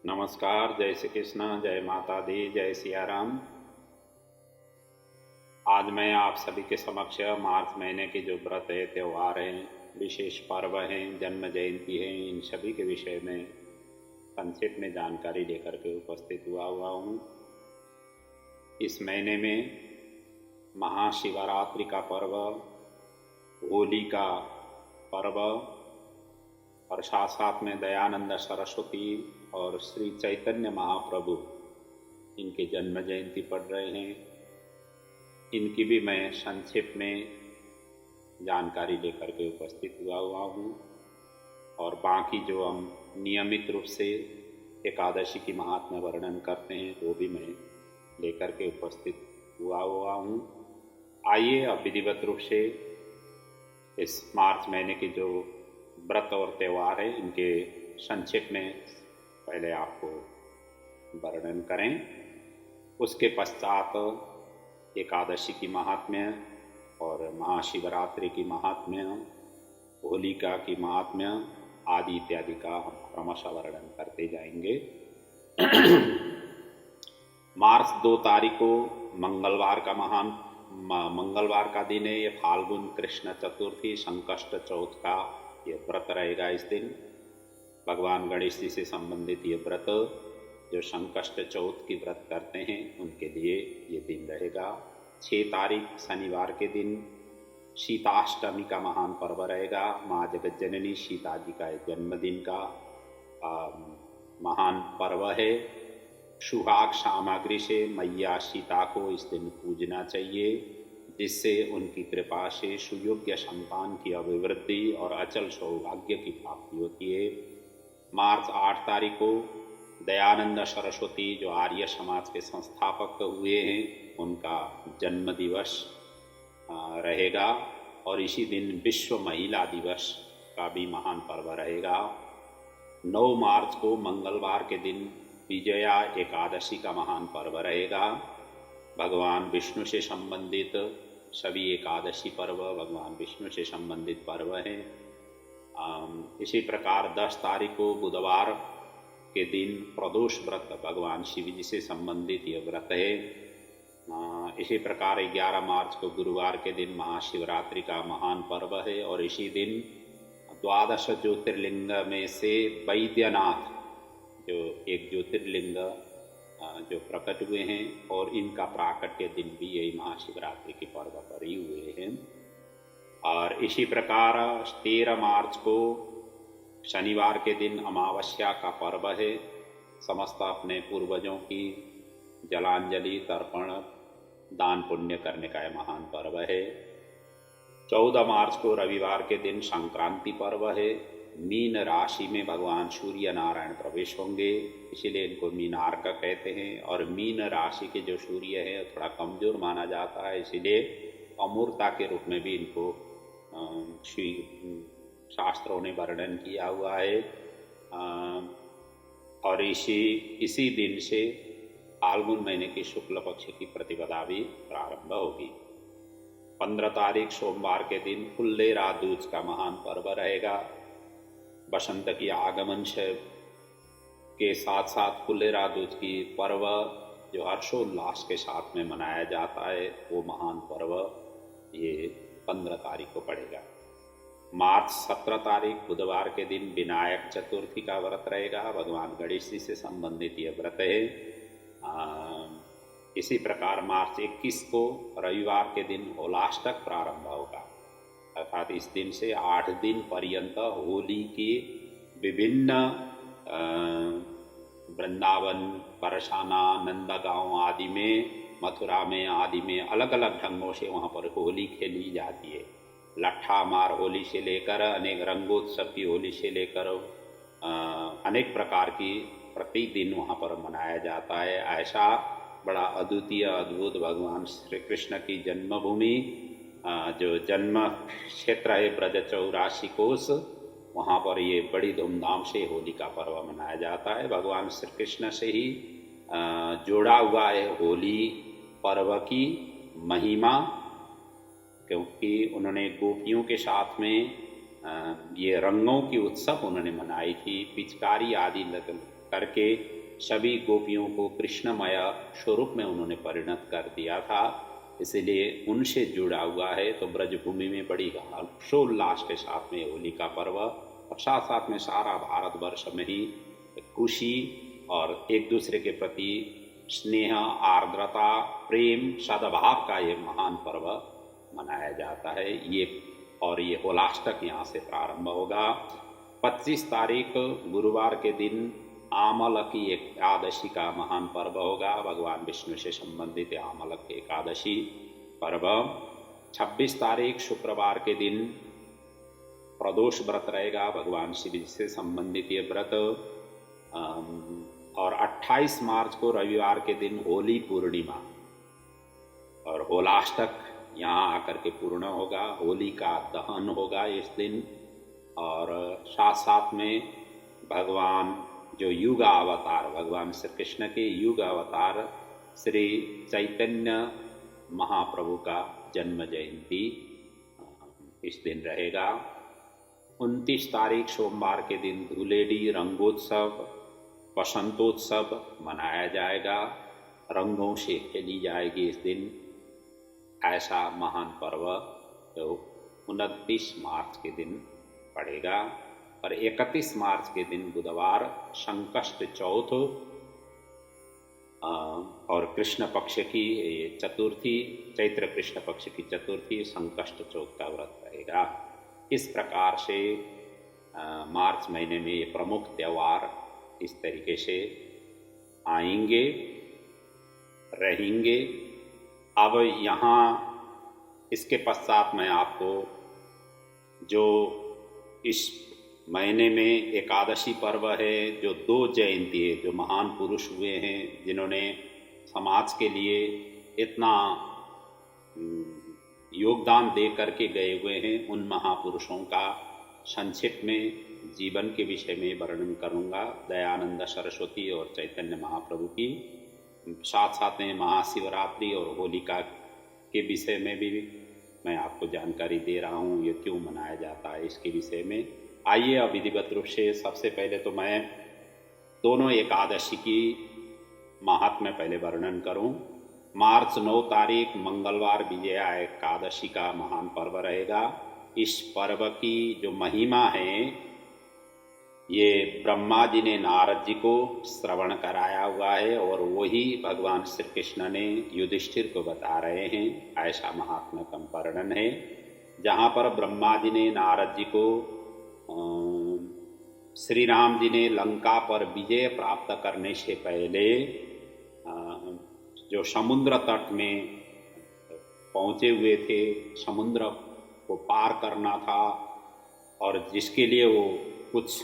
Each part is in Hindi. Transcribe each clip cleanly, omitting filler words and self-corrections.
नमस्कार, जय श्री कृष्ण, जय माता दी, जय सिया राम। आज मैं आप सभी के समक्ष मार्च महीने के जो व्रत है, त्यौहार हैं, विशेष पर्व हैं, जन्म जयंती हैं, इन सभी के विषय में संक्षिप्त में जानकारी लेकर के उपस्थित हुआ हूँ। इस महीने में महाशिवरात्रि का पर्व, होली का पर्व और साथ साथ में दयानंद सरस्वती और श्री चैतन्य महाप्रभु इनके जन्म जयंती पड़ रहे हैं। इनकी भी मैं संक्षेप में जानकारी लेकर के उपस्थित हुआ हूँ और बाकी जो हम नियमित रूप से एकादशी की महात्म्य वर्णन करते हैं वो भी मैं लेकर के उपस्थित हुआ हूँ। आइए अब विधिवत रूप से इस मार्च महीने के जो व्रत और त्यौहार है इनके संक्षेप में पहले आपको वर्णन करें। उसके पश्चात एकादशी की महात्म्य और महाशिवरात्रि की महात्म्य, होलिका की महात्म्य आदि इत्यादि का हम क्रमशः वर्णन करते जाएंगे। मार्च 2 तारीख को मंगलवार का दिन है। ये फाल्गुन कृष्ण चतुर्थी संकष्ट चौथ का ये व्रत रहेगा। इस दिन भगवान गणेश जी से संबंधित ये व्रत जो संकष्ट चौथ की व्रत करते हैं उनके लिए ये दिन रहेगा। 6 तारीख शनिवार के दिन सीताष्टमी का महान पर्व रहेगा। माँ जगत जननी सीता जी का जन्मदिन का महान पर्व है। सुहाग सामग्री से मैया सीता को इस दिन पूजना चाहिए, जिससे उनकी कृपा से सुयोग्य संतान की अभिवृद्धि और अचल सौभाग्य की प्राप्ति होती है। मार्च 8 तारीख को दयानंद सरस्वती जो आर्य समाज के संस्थापक हुए हैं उनका जन्म दिवस रहेगा और इसी दिन विश्व महिला दिवस का भी महान पर्व रहेगा। 9 मार्च को मंगलवार के दिन विजया एकादशी का महान पर्व रहेगा। भगवान विष्णु से संबंधित सभी एकादशी पर्व भगवान विष्णु से संबंधित पर्व हैं। इसी प्रकार 10 तारीख को बुधवार के दिन प्रदोष व्रत भगवान शिव जी से संबंधित यह व्रत है। इसी प्रकार 11 मार्च को गुरुवार के दिन महाशिवरात्रि का महान पर्व है और इसी दिन 12 ज्योतिर्लिंग में से वैद्यनाथ जो एक ज्योतिर्लिंग जो प्रकट हुए हैं और इनका प्राकट्य दिन भी यही महाशिवरात्रि के पर्व पर ही हुए हैं। और इसी प्रकार 13 मार्च को शनिवार के दिन अमावस्या का पर्व है। समस्त अपने पूर्वजों की जलांजलि तर्पण दान पुण्य करने का यह महान पर्व है। 14 मार्च को रविवार के दिन संक्रांति पर्व है। मीन राशि में भगवान सूर्य नारायण प्रवेश होंगे, इसीलिए इनको मीनार्क कहते हैं। और मीन राशि के जो सूर्य है थोड़ा कमजोर माना जाता है, इसीलिए अमूर्ता के रूप में भी इनको शास्त्रों ने वर्णन किया हुआ है। और इसी दिन से फाल्गुन महीने की शुक्ल पक्ष की प्रतिपदा भी प्रारंभ होगी। 15 तारीख सोमवार के दिन फुल्लेरा दूज का महान पर्व रहेगा। बसंत की आगमन से के साथ साथ फुल्लेरा दूज की पर्व जो हर्षोल्लास के साथ में मनाया जाता है वो महान पर्व ये 15 तारीख को पड़ेगा। मार्च 17 तारीख बुधवार के दिन विनायक चतुर्थी का व्रत रहेगा। भगवान गणेश जी से संबंधित यह व्रत है। इसी प्रकार मार्च 21 को रविवार के दिन होलाष्टक प्रारंभ होगा, अर्थात इस दिन से 8 दिन पर्यंत होली के विभिन्न वृंदावन, परसाना, नंदगांव आदि में, मथुरा में आदि में अलग अलग ढंगों से वहाँ पर होली खेली जाती है। लट्ठा मार होली से लेकर अनेक रंगोत्सव की होली से लेकर अनेक प्रकार की प्रतिदिन वहाँ पर मनाया जाता है। ऐसा बड़ा अद्वितीय अद्भुत भगवान श्री कृष्ण की जन्मभूमि जो जन्म क्षेत्र है ब्रज 84 कोस, वहाँ पर ये बड़ी धूमधाम से होली का पर्व मनाया जाता है। भगवान श्री कृष्ण से ही जोड़ा हुआ है होली पर्व की महिमा, क्योंकि उन्होंने गोपियों के साथ में ये रंगों की उत्सव उन्होंने मनाई थी। पिचकारी आदि करके सभी गोपियों को कृष्णमय स्वरूप में उन्होंने परिणत कर दिया था, इसलिए उनसे जुड़ा हुआ है। तो ब्रजभूमि में बड़ी हर्षोल्लास के साथ में होली का पर्व, और साथ साथ में सारा भारतवर्ष में ही खुशी और एक दूसरे के प्रति स्नेह, आर्द्रता, प्रेम, सद्भाव का ये महान पर्व मनाया जाता है। ये होलाष्टक यहाँ से प्रारंभ होगा। 25 तारीख गुरुवार के दिन आमलक की एकादशी का महान पर्व होगा, भगवान विष्णु से संबंधित आमलक एकादशी पर्व। 26 तारीख शुक्रवार के दिन प्रदोष व्रत रहेगा, भगवान शिव से संबंधित ये व्रत। और 28 मार्च को रविवार के दिन होली पूर्णिमा और होलाष्टक यहाँ आकर के पूर्ण होगा। होली का दहन होगा इस दिन, और साथ साथ में भगवान जो युग अवतार, भगवान श्री कृष्ण के युग अवतार श्री चैतन्य महाप्रभु का जन्म जयंती इस दिन रहेगा। 29 तारीख सोमवार के दिन धुलेडी रंगोत्सव, बसंतोत्सव मनाया जाएगा। रंगों से खेली जाएगी इस दिन, ऐसा महान पर्व जो 29 मार्च के दिन पड़ेगा। और 31 मार्च के दिन बुधवार संकष्ट चौथ और कृष्ण पक्ष की चतुर्थी, चैत्र कृष्ण पक्ष की चतुर्थी संकष्ट चौथ का व्रत रहेगा। इस प्रकार से मार्च महीने में ये प्रमुख त्यौहार इस तरीके से आएंगे, रहेंगे। अब यहाँ इसके पश्चात मैं आपको जो इस महीने में एकादशी पर्व है, जो 2 जयंती है, जो महान पुरुष हुए हैं जिन्होंने समाज के लिए इतना योगदान दे करके गए हुए हैं, उन महापुरुषों का संक्षिप्त में जीवन के विषय में वर्णन करूँगा। दयानंद सरस्वती और चैतन्य महाप्रभु की, साथ साथ में महाशिवरात्रि और होलिका के विषय में भी मैं आपको जानकारी दे रहा हूँ, ये क्यों मनाया जाता है इसके विषय में। आइए अब विधिवत रूप से सबसे पहले तो मैं दोनों एकादशी की महात्म्य पहले वर्णन करूँ। मार्च 9 तारीख मंगलवार विजया एकादशी का महान पर्व रहेगा। इस पर्व की जो महिमा है, ये ब्रह्मा जी ने नारद जी को श्रवण कराया हुआ है, और वही भगवान श्री कृष्ण ने युधिष्ठिर को बता रहे हैं, ऐसा महात्मा का वर्णन है। जहाँ पर ब्रह्मा जी ने नारद जी को श्री राम जी ने लंका पर विजय प्राप्त करने से पहले जो समुद्र तट में पहुँचे हुए थे, समुद्र को पार करना था, और जिसके लिए वो कुछ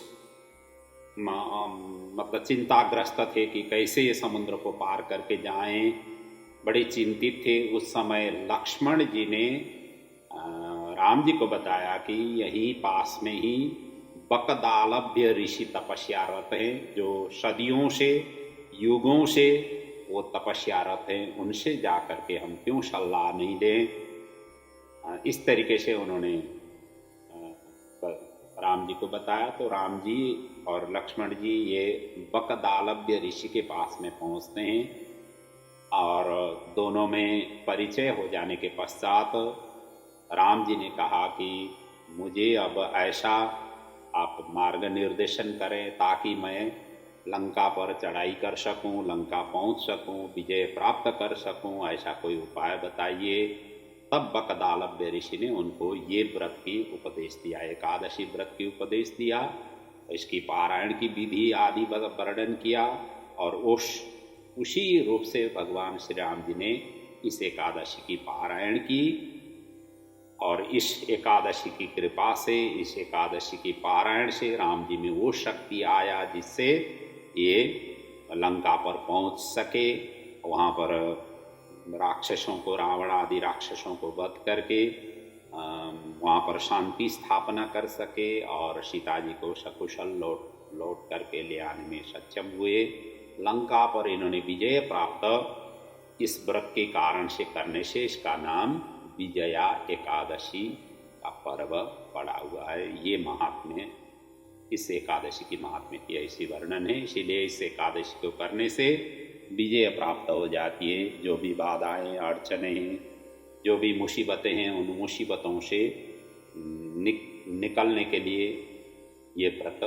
मतलब चिंताग्रस्त थे कि कैसे ये समुद्र को पार करके जाएं, बड़े चिंतित थे। उस समय लक्ष्मण जी ने राम जी को बताया कि यहीं पास में ही बकदालभ्य ऋषि तपस्यारत हैं, जो सदियों से, युगों से वो तपस्यारत हैं, उनसे जा कर के हम क्यों सलाह नहीं दें। इस तरीके से उन्होंने राम जी को बताया। तो राम जी और लक्ष्मण जी ये बकदालभ्य ऋषि के पास में पहुंचते हैं, और दोनों में परिचय हो जाने के पश्चात राम जी ने कहा कि मुझे अब ऐसा आप मार्ग निर्देशन करें ताकि मैं लंका पर चढ़ाई कर सकूं, लंका पहुंच सकूं, विजय प्राप्त कर सकूं, ऐसा कोई उपाय बताइए। तब बकदालभ्य ऋषि ने उनको ये व्रत की उपदेश दिया, एकादशी व्रत की उपदेश दिया, इसकी पारायण की विधि आदि वर्णन किया, और उसी रूप से भगवान श्री राम जी ने इस एकादशी की पारायण की, और इस एकादशी की कृपा से, इस एकादशी की पारायण से राम जी में वो शक्ति आया जिससे ये लंका पर पहुंच सके, वहाँ पर राक्षसों को, रावण आदि राक्षसों को वध करके वहाँ पर शांति स्थापना कर सके, और सीता जी को सकुशल लौट करके ले आने में सक्षम हुए। लंका पर इन्होंने विजय प्राप्त इस व्रत के कारण से करने से इसका नाम विजया एकादशी का पर्व पड़ा हुआ है। ये महात्म्य इस एकादशी की महात्म्य की ऐसी वर्णन है। इसीलिए इस एकादशी को करने से विजय प्राप्त हो जाती है। जो भी बाधाएं अड़चने हैं, जो भी मुसीबतें हैं, उन मुसीबतों से निकलने के लिए ये व्रत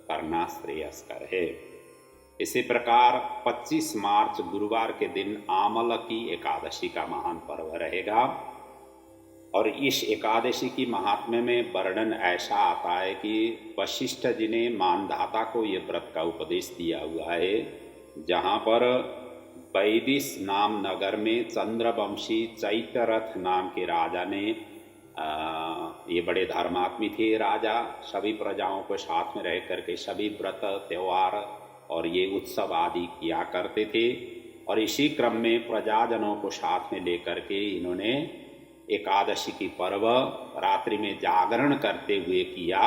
करना श्रेयस्कर है। इसी प्रकार 25 मार्च गुरुवार के दिन आमल की एकादशी का महान पर्व रहेगा। और इस एकादशी की महात्म्य में वर्णन ऐसा आता है कि वशिष्ठ जी ने मानधाता को ये व्रत का उपदेश दिया हुआ है, जहाँ पर वैदिश नाम नगर में चंद्रवंशी चैत्यरथ नाम के राजा ने ये बड़े धर्मात्मी थे राजा, सभी प्रजाओं को साथ में रह करके सभी व्रत त्यौहार और ये उत्सव आदि किया करते थे। और इसी क्रम में प्रजाजनों को साथ में लेकर के इन्होंने एकादशी की पर्व रात्रि में जागरण करते हुए किया।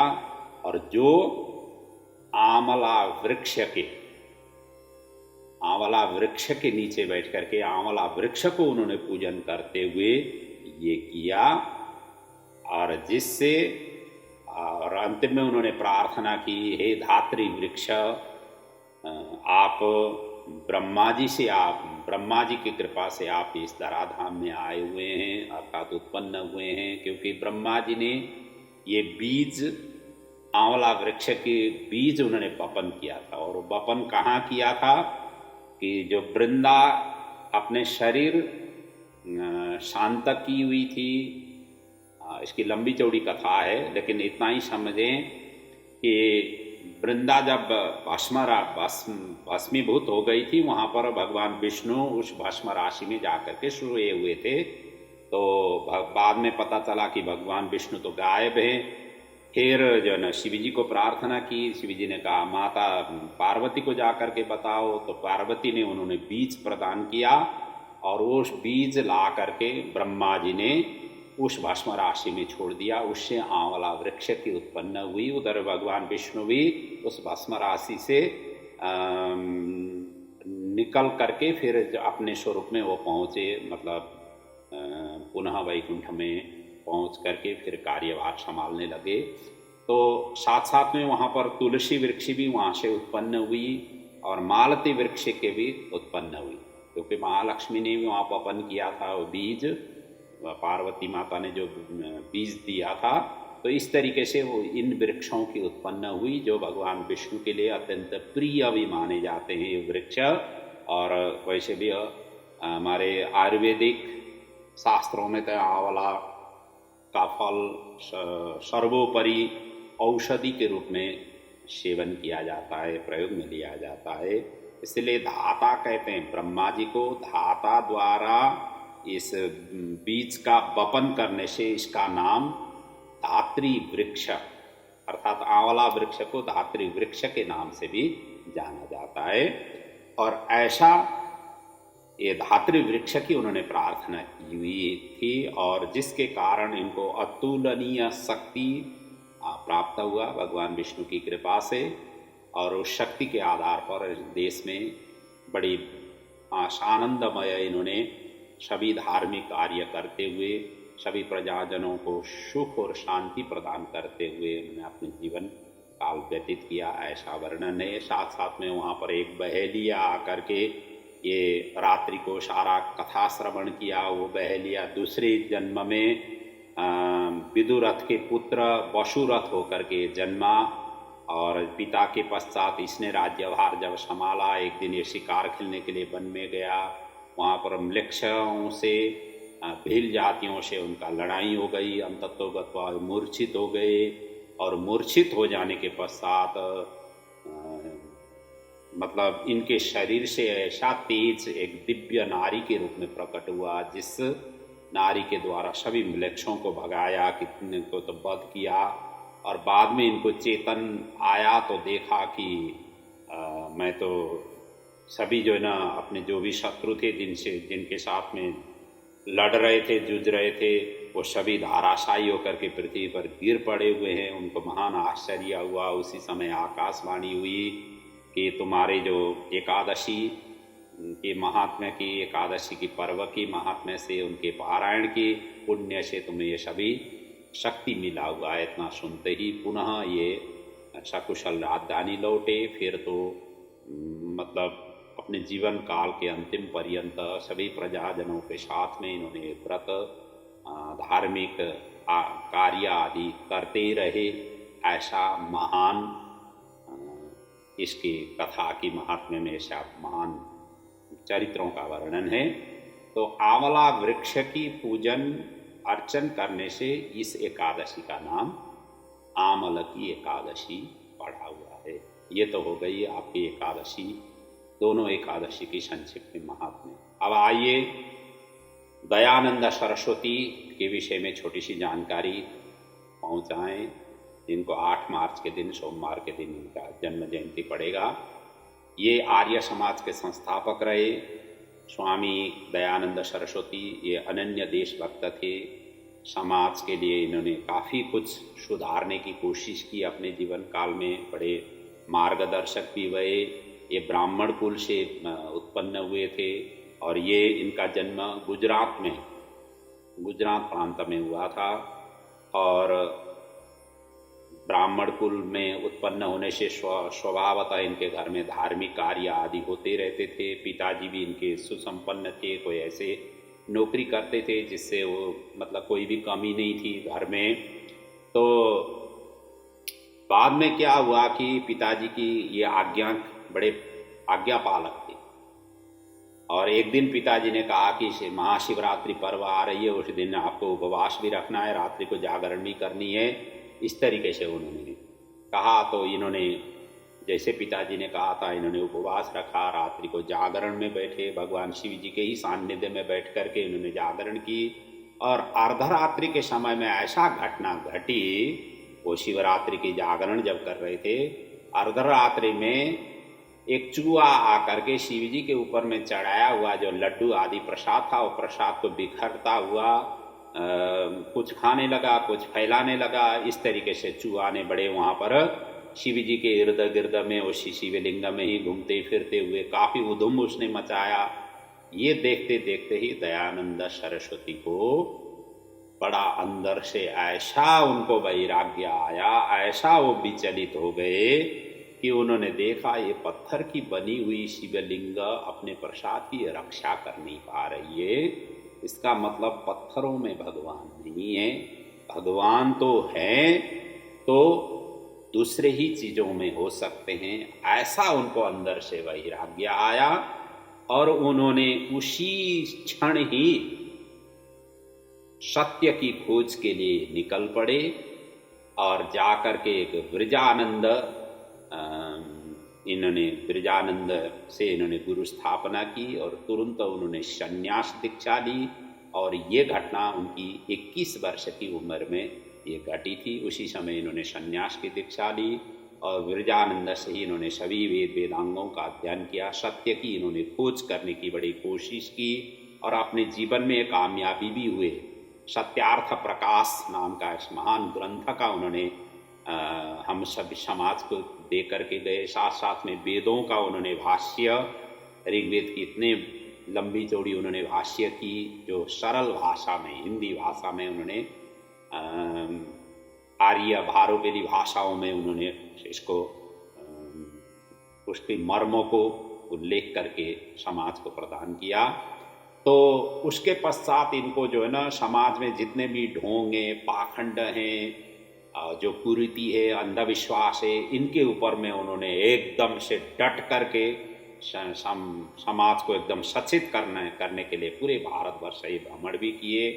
और जो आंवला वृक्ष के नीचे बैठ करके आंवला वृक्ष को उन्होंने पूजन करते हुए ये किया। और जिससे और अंतिम में उन्होंने प्रार्थना की, हे धात्री वृक्ष, आप ब्रह्मा जी की कृपा से आप इस धराधाम में आए हुए हैं, अर्थात उत्पन्न हुए हैं। क्योंकि ब्रह्मा जी ने ये बीज, आंवला वृक्ष के बीज उन्होंने वपन किया था। और वपन कहाँ किया था कि जो वृंदा अपने शरीर शांत की हुई थी, इसकी लंबी चौड़ी कथा है, लेकिन इतना ही समझें कि वृंदा जब भस्मीभूत हो गई थी, वहाँ पर भगवान विष्णु उस भस्म राशि में जाकर के सोए हुए थे। तो बाद में पता चला कि भगवान विष्णु तो गायब हैं। फिर जो है ना शिव जी को प्रार्थना की, शिव जी ने कहा माता पार्वती को जाकर के बताओ। तो पार्वती ने उन्होंने बीज प्रदान किया और उस बीज ला करके ब्रह्मा जी ने उस भस्म राशि में छोड़ दिया। उससे आंवला वृक्ष की उत्पन्न हुई। उधर भगवान विष्णु भी उस भस्म राशि से निकल करके फिर अपने स्वरूप में वो पहुँचे, मतलब पुनः वैकुंठ में पहुँच करके फिर कार्यभार संभालने लगे। तो साथ साथ में वहाँ पर तुलसी वृक्ष भी वहाँ से उत्पन्न हुई और मालती वृक्ष के भी उत्पन्न हुई, क्योंकि महालक्ष्मी ने भी वहाँ वपन किया था वो बीज, पार्वती माता ने जो बीज दिया था। तो इस तरीके से वो इन वृक्षों की उत्पन्न हुई, जो भगवान विष्णु के लिए अत्यंत प्रिय भी माने जाते हैं ये वृक्ष। और वैसे भी हमारे आयुर्वेदिक शास्त्रों में तो आंवला का फल सर्वोपरि औषधि के रूप में सेवन किया जाता है, प्रयोग में लिया जाता है। इसलिए धाता कहते हैं ब्रह्मा जी को। धाता द्वारा इस बीज का वपन करने से इसका नाम धात्री वृक्ष, अर्थात आंवला वृक्ष को धात्री वृक्ष के नाम से भी जाना जाता है। और ऐसा ये धात्री वृक्ष की उन्होंने प्रार्थना की हुई थी, और जिसके कारण इनको अतुलनीय शक्ति प्राप्त हुआ भगवान विष्णु की कृपा से। और उस शक्ति के आधार पर इस देश में बड़ी आनंदमय इन्होंने सभी धार्मिक कार्य करते हुए सभी प्रजाजनों को सुख और शांति प्रदान करते हुए उन्होंने अपने जीवन काल व्यतीत किया, ऐसा वर्णन है। साथ साथ में वहाँ पर एक बहेलिया आकर के ये रात्रि को सारा कथा श्रवण किया। वो बहेलिया दूसरे जन्म में विदुरथ के पुत्र वसुरथ होकर के जन्मा, और पिता के पश्चात इसने राज्यभार जब संभाला, एक दिन ये शिकार खेलने के लिए वन में गया। वहाँ पर म्लेच्छों से, भील जातियों से उनका लड़ाई हो गई, अंततोगत्वा मूर्छित हो गए। और मूर्छित हो जाने के पश्चात मतलब इनके शरीर से ऐसा तेज एक दिव्य नारी के रूप में प्रकट हुआ, जिस नारी के द्वारा सभी म्लेच्छों को भगाया, कितने को तो वध किया। और बाद में इनको चेतन आया तो देखा कि मैं तो सभी जो है ना अपने जो भी शत्रु थे, जिनके साथ में लड़ रहे थे, जूझ रहे थे, वो सभी धाराशायी होकर के पृथ्वी पर गिर पड़े हुए हैं। उनको महान आश्चर्य हुआ। उसी समय आकाशवाणी हुई कि तुम्हारे जो एकादशी के महात्म्य की, एकादशी की पर्व की महात्म्य से, उनके पारायण की पुण्य से तुम्हें ये सभी शक्ति मिला हुआ है। इतना सुनते ही पुनः ये सकुशल राजधानी लौटे। फिर तो मतलब अपने जीवन काल के अंतिम पर्यंत सभी प्रजाजनों के साथ में इन्होंने व्रत धार्मिक कार्य आदि करते रहे। ऐसा महान इसकी कथा की महात्म्य में ऐसा महान चरित्रों का वर्णन है। तो आंवला वृक्ष की पूजन अर्चन करने से इस एकादशी का नाम आमल की एकादशी पड़ा हुआ है। ये तो हो गई आपकी एकादशी, दोनों एकादशी की संक्षिप्त में महात्म्य। अब आइए दयानंद सरस्वती के विषय में छोटी सी जानकारी पहुंचाएं। जिनको 8 मार्च के दिन सोमवार के दिन इनका जन्म जयंती पड़ेगा। ये आर्य समाज के संस्थापक रहे स्वामी दयानंद सरस्वती। ये अनन्य देशभक्त थे। समाज के लिए इन्होंने काफ़ी कुछ सुधारने की कोशिश की अपने जीवन काल में। बड़े मार्गदर्शक भी हुए। ये ब्राह्मण कुल से उत्पन्न हुए थे और ये इनका जन्म गुजरात प्रांत में हुआ था। और ब्राह्मण कुल में उत्पन्न होने से स्वभावतः इनके घर में धार्मिक कार्य आदि होते रहते थे। पिताजी भी इनके सुसंपन्न थे, कोई ऐसे नौकरी करते थे जिससे वो मतलब कोई भी कमी नहीं थी घर में। तो बाद में क्या हुआ कि पिताजी की ये बड़े आज्ञा पालक थे। और एक दिन पिताजी ने कहा कि महाशिवरात्रि पर्व आ रही है, उस दिन आपको उपवास भी रखना है, रात्रि को जागरण भी करनी है। इस तरीके से उन्होंने कहा। तो इन्होंने जैसे पिताजी ने कहा था, इन्होंने उपवास रखा, रात्रि को जागरण में बैठे, भगवान शिव जी के ही सान्निध्य में बैठ करके इन्होंने जागरण की। और अर्धरात्रि के समय में ऐसा घटना घटी, वो शिवरात्रि की जागरण जब कर रहे थे, अर्धरात्रि में एक चूहा आकर के शिव जी के ऊपर में चढ़ाया हुआ जो लड्डू आदि प्रसाद था, वो प्रसाद को बिखरता हुआ कुछ खाने लगा, कुछ फैलाने लगा। इस तरीके से चूहा ने बड़े वहाँ पर शिव जी के इर्द गिर्द में उसी शिवलिंग में ही घूमते फिरते हुए काफ़ी उधुम उसने मचाया। ये देखते देखते ही दयानंद सरस्वती को बड़ा अंदर से ऐसा उनको वैराग्य आया, ऐसा वो विचलित हो गए कि उन्होंने देखा ये पत्थर की बनी हुई शिवलिंग अपने प्रसाद की रक्षा कर नहीं पा रही है। इसका मतलब पत्थरों में भगवान नहीं है, भगवान तो है तो दूसरे ही चीज़ों में हो सकते हैं। ऐसा उनको अंदर से वैराग्य आया और उन्होंने उसी क्षण ही सत्य की खोज के लिए निकल पड़े और जाकर के एक ब्रजानंद से इन्होंने गुरु स्थापना की और तुरंत उन्होंने संन्यास दीक्षा ली। और ये घटना उनकी 21 वर्ष की उम्र में ये घटी थी। उसी समय इन्होंने संन्यास की दीक्षा ली और ब्रजानंद से ही इन्होंने सभी वेदांगों का अध्ययन किया। सत्य की इन्होंने खोज करने की बड़ी कोशिश की और अपने जीवन में कामयाबी भी हुए। सत्यार्थ प्रकाश नाम का इस महान ग्रंथ का उन्होंने हम सभी समाज को दे करके गए। साथ साथ में वेदों का उन्होंने भाष्य, ऋग्वेद की इतने लंबी चौड़ी उन्होंने भाष्य की, जो सरल भाषा में हिंदी भाषा में उन्होंने आर्य भारोवेली भाषाओं में उन्होंने इसको उसके मर्मों को उल्लेख करके समाज को प्रदान किया। तो उसके पश्चात इनको जो है ना, समाज में जितने भी ढोंग हैं, पाखंड हैं, जो कुरीति है, अंधविश्वास है, इनके ऊपर में उन्होंने एकदम से डट करके समाज को एकदम सचेत करने के लिए पूरे भारतवर्ष ये भ्रमण भी किए।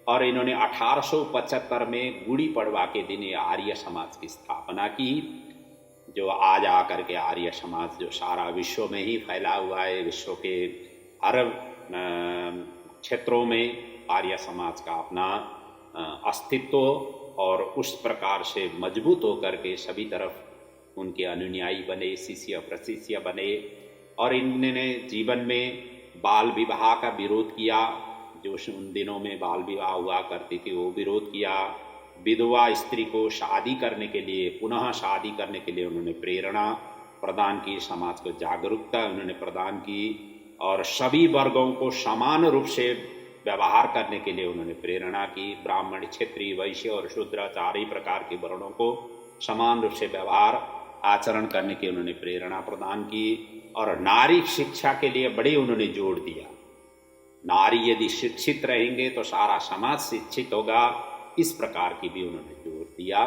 और इन्होंने 1875 में गुड़ी पड़वा के दिन ये आर्य समाज की स्थापना की, जो आज आकर के आर्य समाज जो सारा विश्व में ही फैला हुआ है। विश्व के हर क्षेत्रों में आर्य समाज का अपना अस्तित्व और उस प्रकार से मजबूत होकर के सभी तरफ उनके अनुयायी बने, शिष्य प्रशिष्य बने। और इन्होंने जीवन में बाल विवाह का विरोध किया, जो उन दिनों में बाल विवाह हुआ करती थी वो विरोध किया। विधवा स्त्री को शादी करने के लिए, पुनः शादी करने के लिए उन्होंने प्रेरणा प्रदान की, समाज को जागरूकता उन्होंने प्रदान की और सभी वर्गों को समान रूप से व्यवहार करने के लिए उन्होंने प्रेरणा की। ब्राह्मण, क्षत्रिय, वैश्य और शूद्र 4 ही प्रकार के वर्णों को समान रूप से व्यवहार आचरण करने की उन्होंने प्रेरणा प्रदान की। और नारी शिक्षा के लिए बड़े उन्होंने जोर दिया। नारी यदि शिक्षित रहेंगे तो सारा समाज शिक्षित होगा, इस प्रकार की भी उन्होंने जोर दिया।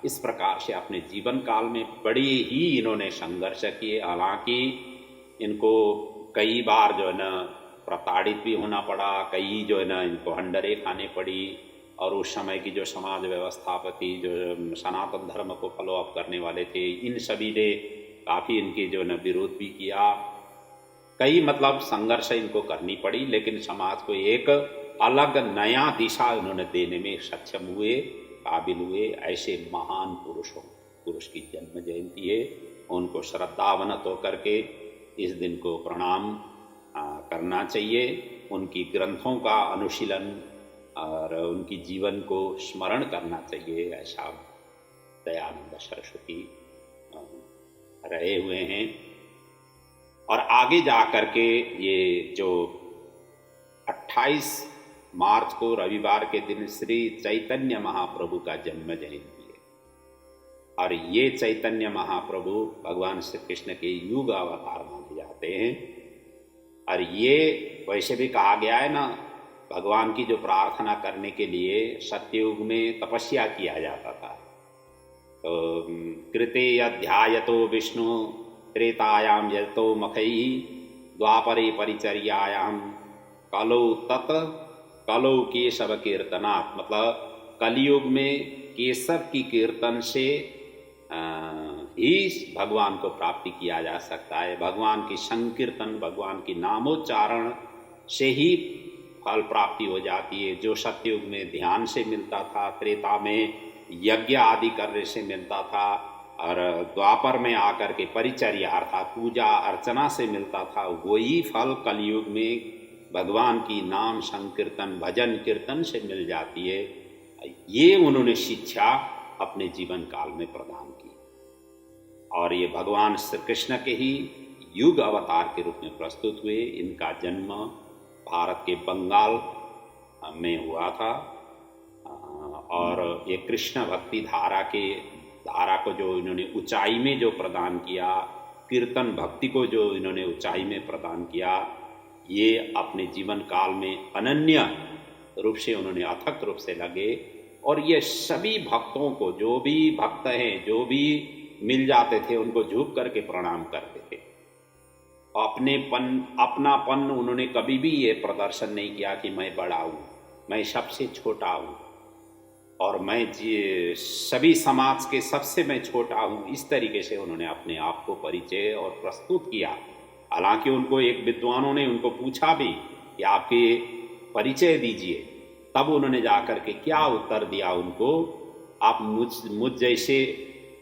इस प्रकार से अपने जीवन काल में बड़े ही इन्होंने संघर्ष किए। हालांकि इनको कई बार जो है ना प्रताड़ित भी होना पड़ा, कई जो है ना इनको हंडरे खाने पड़ी। और उस समय की जो समाज व्यवस्थापति, जो सनातन धर्म को फॉलो अप करने वाले थे, इन सभी ने काफ़ी इनके जो है ना विरोध भी किया। कई मतलब संघर्ष इनको करनी पड़ी, लेकिन समाज को एक अलग नया दिशा उन्होंने देने में सक्षम हुए, काबिल हुए। ऐसे महान पुरुष की जन्म जयंती है। उनको श्रद्धावनत होकर के इस दिन को प्रणाम करना चाहिए। उनकी ग्रंथों का अनुशीलन और उनकी जीवन को स्मरण करना चाहिए। ऐसा दयानंद सरस्वती रहे हुए हैं। और आगे जा कर के ये जो 28 मार्च को रविवार के दिन श्री चैतन्य महाप्रभु का जन्म जयंती है। और ये चैतन्य महाप्रभु भगवान श्री कृष्ण के युग अवतार माने जाते हैं। और ये वैसे भी कहा गया है ना, भगवान की जो प्रार्थना करने के लिए सत्ययुग में तपस्या किया जाता था। तो कृते अध्यायतो विष्णु त्रेतायाम यतो मखई द्वापरे परिचर्यायाम कलौ तत् कलौ केशव कीर्तनात्। मतलब कलयुग में केशव की कीर्तन से ही भगवान को प्राप्ति किया जा सकता है। भगवान की संकीर्तन, भगवान की नामोच्चारण से ही फल प्राप्ति हो जाती है। जो सत्ययुग में ध्यान से मिलता था, त्रेता में यज्ञ आदि करने से मिलता था, और द्वापर में आकर के परिचर्या अर्थात पूजा अर्चना से मिलता था, वही फल कलयुग में भगवान की नाम संकीर्तन, भजन कीर्तन से मिल जाती है। ये उन्होंने शिक्षा अपने जीवन काल में प्रदान की। और ये भगवान श्री कृष्ण के ही युग अवतार के रूप में प्रस्तुत हुए। इनका जन्म भारत के बंगाल में हुआ था। और ये कृष्ण भक्ति धारा को जो इन्होंने ऊंचाई में जो प्रदान किया, कीर्तन भक्ति को जो इन्होंने ऊंचाई में प्रदान किया, ये अपने जीवन काल में अनन्य रूप से उन्होंने अथक रूप से लगे। और ये सभी भक्तों को, जो भी भक्त हैं, जो भी मिल जाते थे, उनको झुक करके प्रणाम करते थे। अपनापन उन्होंने कभी भी ये प्रदर्शन नहीं किया कि मैं बड़ा हूँ, मैं सबसे छोटा हूँ, और मैं सभी समाज के सबसे मैं छोटा हूँ। इस तरीके से उन्होंने अपने आप को परिचय और प्रस्तुत किया। हालांकि उनको एक विद्वानों ने उनको पूछा भी कि आपके परिचय दीजिए, तब उन्होंने जाकर के क्या उत्तर दिया उनको, आप मुझ जैसे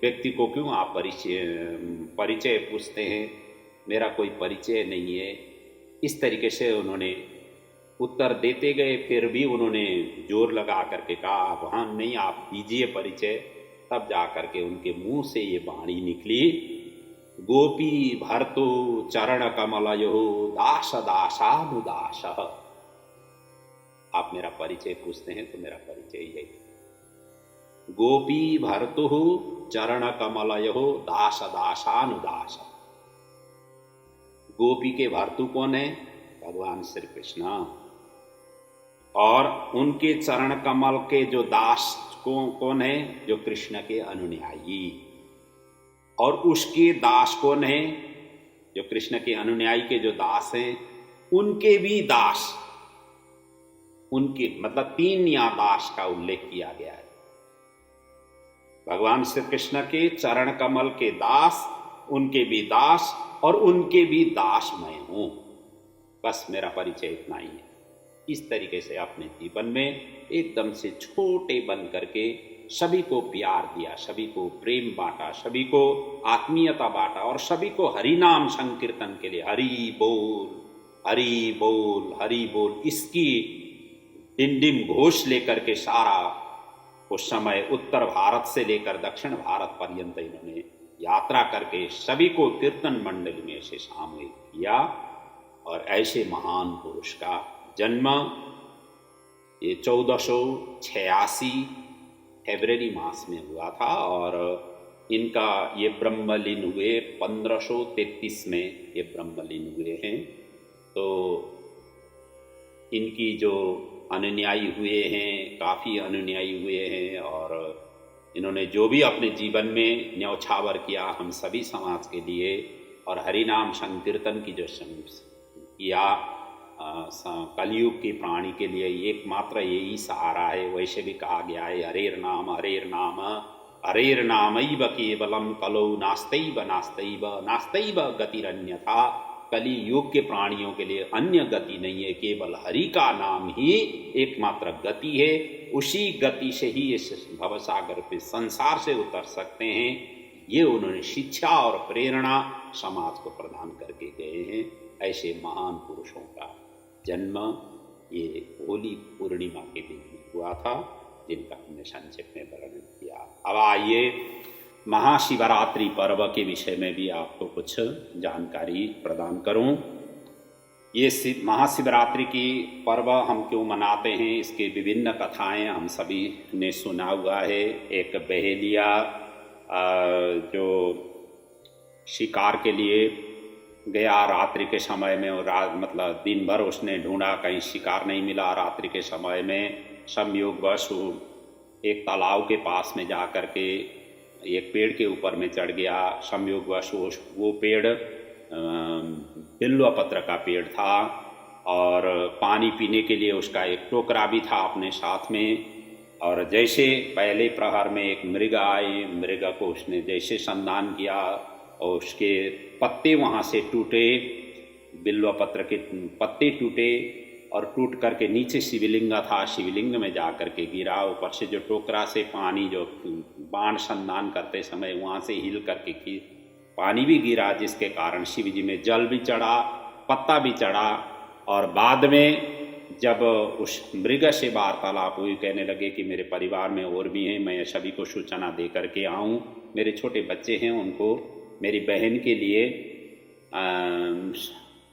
व्यक्ति को क्यों आप परिचय पूछते हैं, मेरा कोई परिचय नहीं है। इस तरीके से उन्होंने उत्तर देते गए। फिर भी उन्होंने जोर लगा करके कहा, वहाँ नहीं, आप दीजिए परिचय। तब जा करके उनके मुंह से ये वाणी निकली, गोपी भर्तु चरण कमलयो दास दासानुदास। आप मेरा परिचय पूछते हैं तो मेरा परिचय यही, गोपी भर्तु चरण कमलयो दास दासानुदास। गोपी के भर्तु कौन है? भगवान श्री कृष्ण। और उनके चरण कमल के जो दास कौन है? जो कृष्ण के अनुयायी। और उसके दास कौन है? जो कृष्ण के अनुयायी के जो दास हैं, उनके भी दास, उनके मतलब 3 या दास का उल्लेख किया गया है। भगवान श्री कृष्ण के चरण कमल के दास, उनके भी दास, और उनके भी दास मैं हूं। बस मेरा परिचय इतना ही है। इस तरीके से अपने जीवन में एकदम से छोटे बन करके सभी को प्यार दिया, सभी को प्रेम बांटा, सभी को आत्मीयता बांटा, और सभी को हरि नाम संकीर्तन के लिए हरि बोल हरि बोल हरि बोल, इसकी डिंडिम घोष लेकर के सारा उस समय उत्तर भारत से लेकर दक्षिण भारत पर्यंत इन्होंने यात्रा करके सभी को कीर्तन मंडली में से शामिल किया। और ऐसे महान पुरुष का जन्म ये 1486 फरवरी मास में हुआ था और इनका ये ब्रह्मलीन हुए 1533 में ये ब्रह्मलीन हुए हैं। तो इनकी जो अनुयायी हुए हैं, काफ़ी अनुयायी हुए हैं और इन्होंने जो भी अपने जीवन में न्यौछावर किया हम सभी समाज के लिए और हरिनाम संकीर्तन की जो किया कलयुग के प्राणी के लिए एकमात्र यही सहारा है। वैसे भी कहा गया है हरेर नाम हरेर नामैव केवलम कलौ नास्तैव नास्तैव नास्तैव गतिरन्यथा। कली युग के प्राणियों के लिए अन्य गति नहीं है, केवल हरि का नाम ही एकमात्र गति है। उसी गति से ही इस भवसागर पे संसार से उतर सकते हैं। ये उन्होंने शिक्षा और प्रेरणा समाज को प्रदान करके गए हैं। ऐसे महान पुरुषों का जन्म ये होली पूर्णिमा के दिन हुआ था, जिनका हमने संक्षेप में वर्णन किया। अब आइए महाशिवरात्रि पर्व के विषय में भी आपको कुछ जानकारी प्रदान करूं। ये महाशिवरात्रि की पर्व हम क्यों मनाते हैं, इसके विभिन्न कथाएं हम सभी ने सुना हुआ है। एक बहेलिया जो शिकार के लिए गया रात्रि के समय में और मतलब दिन भर उसने ढूंढा, कहीं शिकार नहीं मिला। रात्रि के समय में संयोगवश एक तालाब के पास में जा कर के एक पेड़ के ऊपर में चढ़ गया। संयोगवश वो पेड़ बिल्व पत्र का पेड़ था और पानी पीने के लिए उसका एक टोकरा भी था अपने साथ में। और जैसे पहले प्रहर में एक मृग आए, मृग को उसने जैसे संधान किया और उसके पत्ते वहाँ से टूटे, बिल्व पत्र के पत्ते टूटे और टूट करके नीचे शिवलिंग था, शिवलिंग में जा करके गिरा। ऊपर से जो टोकरा से पानी जो बाण संधान करते समय वहाँ से हिल करके पानी भी गिरा, जिसके कारण शिव जी में जल भी चढ़ा, पत्ता भी चढ़ा। और बाद में जब उस मृग से वार्तालाप हुई, कहने लगे कि मेरे परिवार में और भी हैं, मैं सभी को सूचना दे करके आऊँ, मेरे छोटे बच्चे हैं उनको मेरी बहन के लिए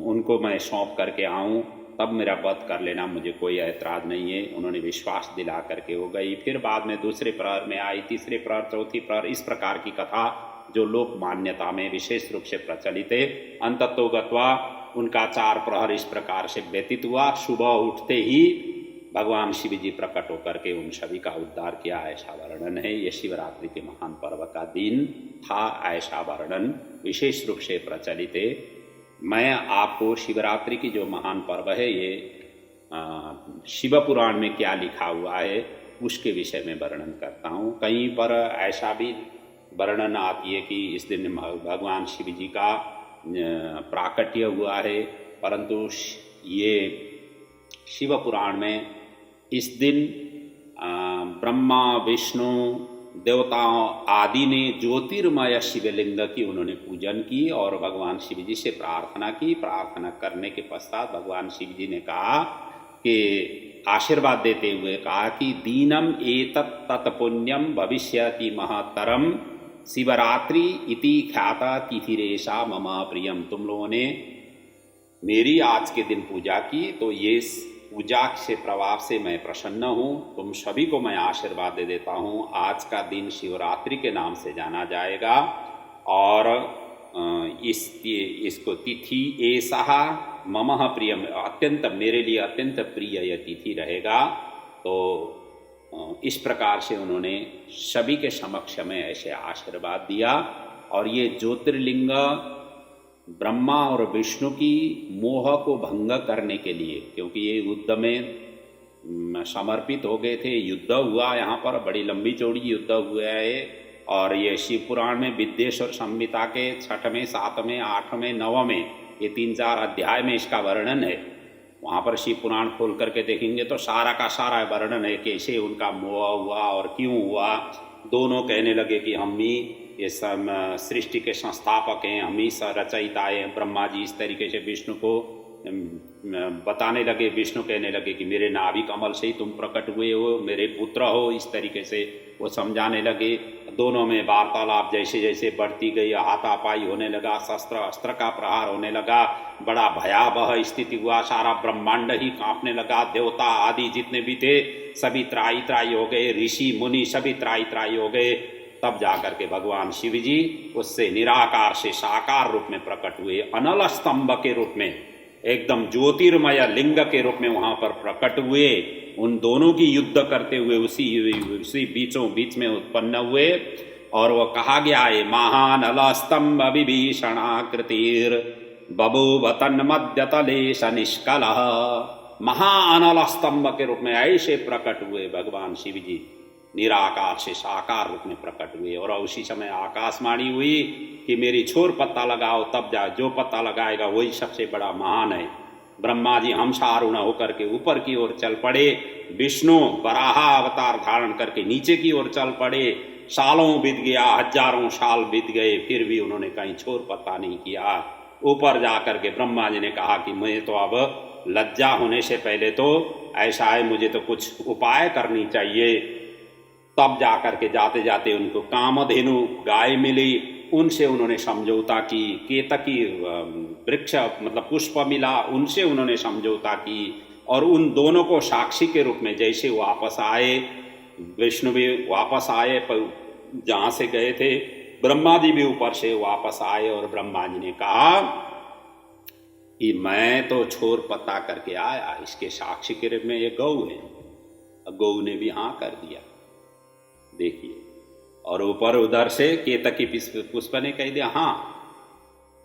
उनको मैं सौंप करके आऊँ, तब मेरा वध कर लेना, मुझे कोई ऐतराज़ नहीं है। उन्होंने विश्वास दिला करके हो गई। फिर बाद में दूसरे प्रहर में आई, तीसरे प्रहर, चौथी प्रहर, इस प्रकार की कथा जो लोक मान्यता में विशेष रूप से प्रचलित है। अंततोगत्वा उनका 4 प्रहर इस प्रकार से व्यतीत हुआ। सुबह उठते ही भगवान शिव जी प्रकट होकर के उन सभी का उद्धार किया, ऐसा वर्णन है। ये शिवरात्रि के महान पर्व का दिन था, ऐसा वर्णन विशेष रूप से प्रचलित है। मैं आपको शिवरात्रि की जो महान पर्व है, ये शिव पुराण में क्या लिखा हुआ है उसके विषय में वर्णन करता हूँ। कहीं पर ऐसा भी वर्णन आती है कि इस दिन भगवान शिव जी का प्राकट्य हुआ है, परंतु ये शिव पुराण में इस दिन ब्रह्मा विष्णु देवताओं आदि ने ज्योतिर्मय शिवलिंग की उन्होंने पूजन की और भगवान शिव जी से प्रार्थना की। प्रार्थना करने के पश्चात भगवान शिव जी ने कहा कि आशीर्वाद देते हुए कहा कि दीनम एतत् तत्पुण्यम भविष्यति महत्तरम शिवरात्रि इति ख्याता तिथिरेशा मम प्रियम। तुम लोगों ने मेरी आज के दिन पूजा की तो ये पूजा से प्रभाव से मैं प्रसन्न हूँ। तुम सभी को मैं आशीर्वाद दे देता हूँ। आज का दिन शिवरात्रि के नाम से जाना जाएगा और इसको तिथि ऐसा मम प्रियम, अत्यंत मेरे लिए अत्यंत प्रिय यह तिथि रहेगा। तो इस प्रकार से उन्होंने सभी के समक्ष में ऐसे आशीर्वाद दिया। और ये ज्योतिर्लिंग ब्रह्मा और विष्णु की मोह को भंग करने के लिए, क्योंकि ये युद्ध में समर्पित हो गए थे, युद्ध हुआ यहाँ पर, बड़ी लंबी चौड़ी युद्ध हुआ है। और ये शिव पुराण में विद्येश्वर संहिता के 6वें, 7वें, 8वें, 9वें ये 3-4 अध्याय में इसका वर्णन है। वहाँ पर शिव पुराण खोल करके देखेंगे तो सारा का सारा वर्णन है, कैसे उनका मोह हुआ और क्यों हुआ। दोनों कहने लगे कि हम ही ये सब सृष्टि के संस्थापक हैं, हम ही रचयिता हैं। ब्रह्मा जी इस तरीके से विष्णु को बताने लगे, विष्णु कहने लगे कि मेरे नाभि कमल से ही तुम प्रकट हुए हो, मेरे पुत्र हो, इस तरीके से वो समझाने लगे। दोनों में वार्तालाप जैसे जैसे बढ़ती गई, हाथापाई होने लगा, शस्त्र अस्त्र का प्रहार होने लगा, बड़ा भयावह स्थिति हुआ, सारा ब्रह्मांड ही कांपने लगा, देवता आदि जितने भी थे सभी त्राई त्राई हो गए, ऋषि मुनि सभी त्राई त्राई हो गए। तब जाकर के भगवान शिव जी उससे निराकार से साकार रूप में प्रकट हुए, अनल स्तंभ के रूप में, एकदम ज्योतिर्मय लिंग के रूप में वहां पर प्रकट हुए। उन दोनों की युद्ध करते हुए उसी बीचों बीच में उत्पन्न हुए। और वो कहा गया है, महान अलस्तंभ विभीषणाकृतिर बभूव तन्मध्य तलेश निष्कल। महाअनल स्तंभ के रूप में ऐसे प्रकट हुए भगवान शिव जी, निराकार से साकार रूप में प्रकट हुए। और उसी समय आकाशवाणी हुई कि मेरी छोर पत्ता लगाओ, तब जा, जो पत्ता लगाएगा वही सबसे बड़ा महान है। ब्रह्मा जी हंसारूढ़ होकर के ऊपर की ओर चल पड़े, विष्णु वराह अवतार धारण करके नीचे की ओर चल पड़े। सालों बीत गया, हजारों साल बीत गए, फिर भी उन्होंने कहीं छोर पत्ता नहीं किया। ऊपर जाकर के ब्रह्मा जी ने कहा कि मैं तो अब लज्जा होने से पहले तो ऐसा है, मुझे तो कुछ उपाय करनी चाहिए। तब जाकर के जाते जाते उनको कामधेनु गाय मिली, उनसे उन्होंने समझौता की। केतकी वृक्ष मतलब पुष्प मिला, उनसे उन्होंने समझौता की। और उन दोनों को साक्षी के रूप में जैसे वापस आए, विष्णु भी वापस आए जहाँ से गए थे, ब्रह्मा जी भी ऊपर से वापस आए। और ब्रह्मा जी ने कहा कि मैं तो छोर पत्ता करके आया, इसके साक्षी के रूप में ये गौ है। गौ ने भी हाँ कर दिया, देखिए। और ऊपर उधर से केतकी पुष्प ने कह दिया हाँ।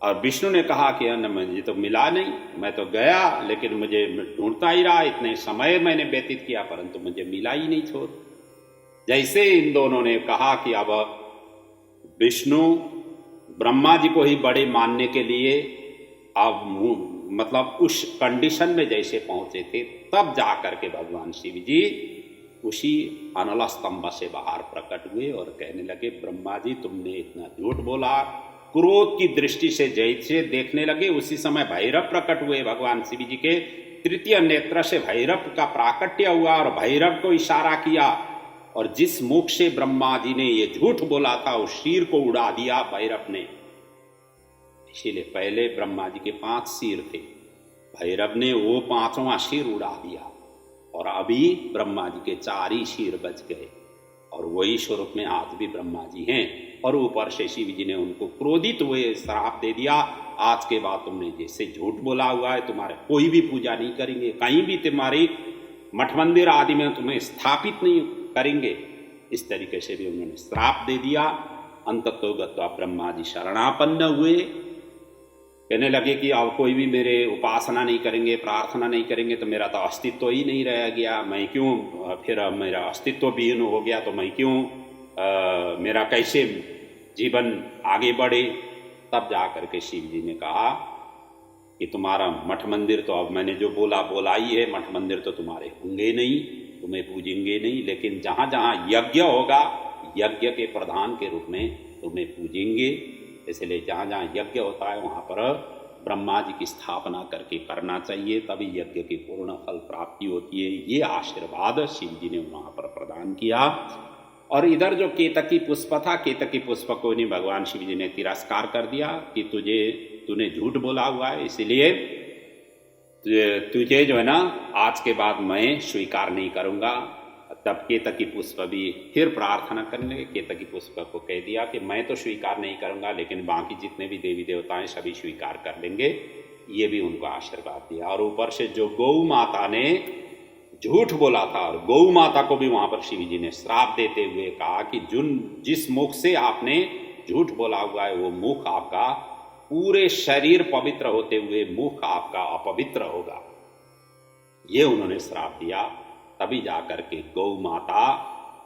और विष्णु ने कहा कि मुझे तो मिला नहीं, मैं तो गया लेकिन मुझे ढूंढता ही रहा, इतने समय मैंने व्यतीत किया परंतु मुझे मिला ही नहीं छोर। जैसे इन दोनों ने कहा कि अब विष्णु ब्रह्मा जी को ही बड़े मानने के लिए अब मतलब उस कंडीशन में जैसे पहुंचे थे, तब जाकर के भगवान शिव जी उसी अनल स्तंभ से बाहर प्रकट हुए और कहने लगे, ब्रह्मा जी तुमने इतना झूठ बोला। क्रोध की दृष्टि से जैसे देखने लगे, उसी समय भैरव प्रकट हुए। भगवान शिव जी के तृतीय नेत्र से भैरव का प्राकट्य हुआ और भैरव को इशारा किया। और जिस मुख से ब्रह्मा जी ने ये झूठ बोला था, उस सिर को उड़ा दिया भैरव ने। इसीलिए पहले ब्रह्मा जी के 5 सिर थे, भैरव ने वो 5वां सिर उड़ा दिया। और अभी ब्रह्मा जी के 4 ही सिर बच गए। और वही स्वरूप में आज भी ब्रह्मा जी हैं। और ऊपर से शिव जी ने उनको क्रोधित हुए श्राप दे दिया, आज के बाद तुमने जैसे झूठ बोला हुआ है, तुम्हारे कोई भी पूजा नहीं करेंगे, कहीं भी तुम्हारी मठ मंदिर आदि में तुम्हें स्थापित नहीं करेंगे। इस तरीके से भी उन्होंने श्राप दे दिया। अंततोगत्वा ब्रह्मा जी शरणापन्न हुए, कहने लगे कि अब कोई भी मेरे उपासना नहीं करेंगे, प्रार्थना नहीं करेंगे तो मेरा तो अस्तित्व ही नहीं रह गया। मैं क्यों, फिर मेरा अस्तित्व विहीन हो गया तो मैं क्यों, मेरा कैसे जीवन आगे बढ़े। तब जाकर के शिव जी ने कहा कि तुम्हारा मठ मंदिर तो अब मैंने जो बोला ही है, मठ मंदिर तो तुम्हारे होंगे नहीं, तुम्हें पूजेंगे नहीं, लेकिन जहाँ जहाँ यज्ञ होगा यज्ञ के प्रधान के रूप में तुम्हें पूजेंगे। इसलिए जहाँ जहाँ यज्ञ होता है वहाँ पर ब्रह्मा जी की स्थापना करके करना चाहिए, तभी यज्ञ की पूर्ण फल प्राप्ति होती है। ये आशीर्वाद शिव जी ने वहाँ पर प्रदान किया। और इधर जो केतकी पुष्प था, केतकी पुष्प को नहीं भगवान शिव जी ने तिरस्कार कर दिया कि तूने झूठ बोला हुआ है, इसीलिए तुझे जो है ना आज के बाद मैं स्वीकार नहीं करूँगा। तब केतकी पुष्प भी फिर प्रार्थना करने लगे। केतकी पुष्प को कह दिया कि मैं तो स्वीकार नहीं करूंगा, लेकिन बाकी जितने भी देवी देवता हैं सभी स्वीकार कर लेंगे। ये भी उनको आशीर्वाद दिया। और ऊपर से जो गौ माता ने झूठ बोला था, और गौ माता को भी वहां पर शिव जी ने श्राप देते हुए कहा कि जिस मुख से आपने झूठ बोला हुआ है वो मुख आपका पूरे शरीर पवित्र होते हुए मुख आपका अपवित्र होगा। ये उन्होंने श्राप दिया। तभी जाकर के गौ माता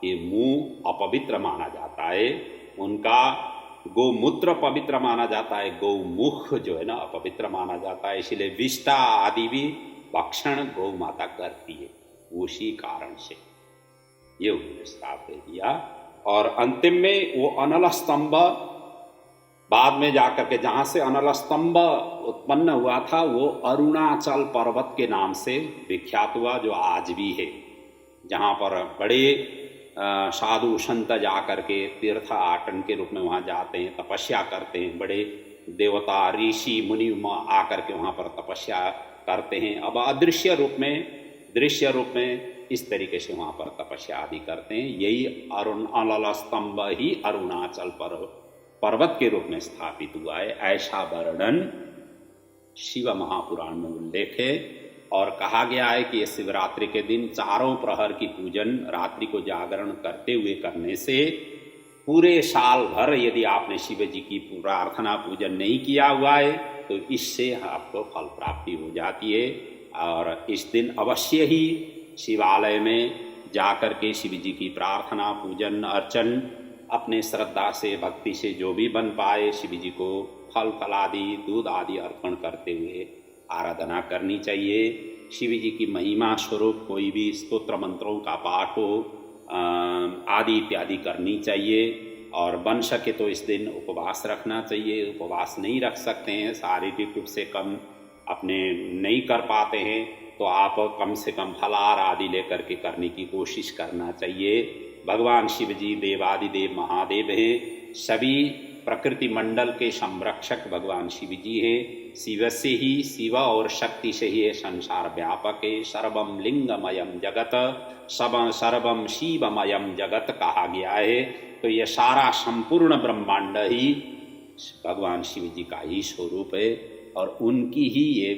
के मुंह अपवित्र माना जाता है, उनका गौमूत्र पवित्र माना जाता है, गौमुख जो है ना अपवित्र माना जाता है। इसलिए विष्टा आदि भी भक्षण गौ माता करती है, उसी कारण से ये उन्होंने श्राप दे दिया। और अंतिम में वो अनल स्तंभ बाद में जाकर के जहाँ से अनल स्तंभ उत्पन्न हुआ था वो अरुणाचल पर्वत के नाम से विख्यात हुआ, जो आज भी है, जहाँ पर बड़े साधु संत जा कर के तीर्थ आटन के रूप में वहाँ जाते हैं, तपस्या करते हैं, बड़े देवता ऋषि मुनि आकर के वहाँ पर तपस्या करते हैं। अब अदृश्य रूप में, दृश्य रूप में इस तरीके से वहाँ पर तपस्या आदि करते हैं। यही अनल स्तंभ ही अरुणाचल पर्वत के रूप में स्थापित हुआ है, ऐसा वर्णन शिव महापुराण में उल्लेख है। और कहा गया है कि शिवरात्रि के दिन चारों प्रहर की पूजन रात्रि को जागरण करते हुए करने से पूरे साल भर यदि आपने शिव जी की प्रार्थना पूजन नहीं किया हुआ है तो इससे आपको फल प्राप्ति हो जाती है। और इस दिन अवश्य ही शिवालय में जाकर के शिव जी की प्रार्थना पूजन अर्चन अपने श्रद्धा से भक्ति से जो भी बन पाए शिव जी को फल फल आदि दूध आदि अर्पण करते हुए आराधना करनी चाहिए। शिव जी की महिमा स्वरूप कोई भी स्तोत्र मंत्रों का पाठ हो आदि इत्यादि करनी चाहिए। और बन सके तो इस दिन उपवास रखना चाहिए। उपवास नहीं रख सकते हैं, शारीरिक रूप से कम अपने नहीं कर पाते हैं तो आप कम से कम फलाहार आदि लेकर के करने की कोशिश करना चाहिए। भगवान शिव जी देवादिदेव महादेव हैं, सभी प्रकृति मंडल के संरक्षक भगवान शिव जी हैं। शिव से ही, शिव और शक्ति से ही संसार व्यापक है। सर्वम लिंगमयम जगत, सर्वम शिवमयम जगत कहा गया है। तो ये सारा संपूर्ण ब्रह्मांड ही भगवान शिव जी का ही स्वरूप है और उनकी ही ये